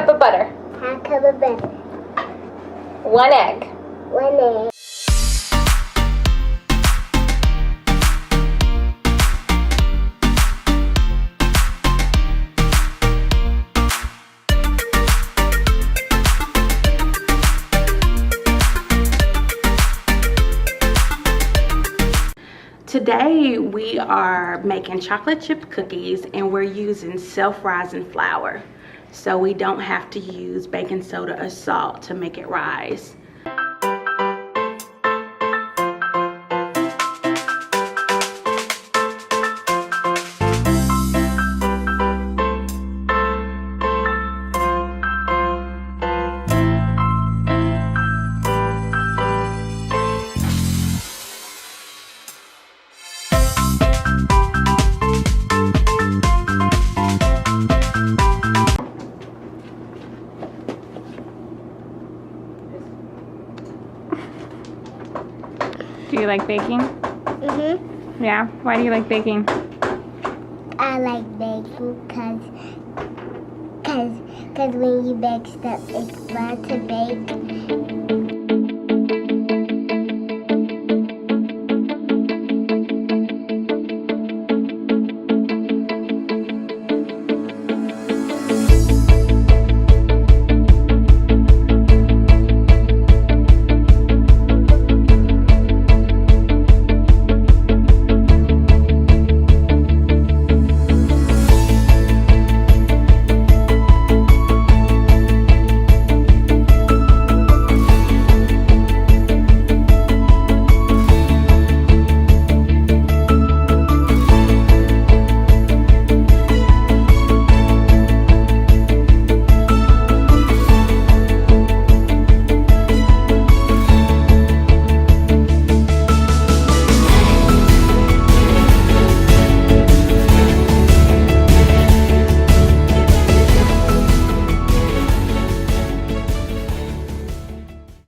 cup of butter. Half cup of butter. 1 egg. 1 egg. Today we are making chocolate chip cookies and we're using self-rising flour. So we don't have to use baking soda or salt to make it rise. Do you like baking? Yeah? Why do you like baking? I like baking because when you bake stuff, it's fun to bake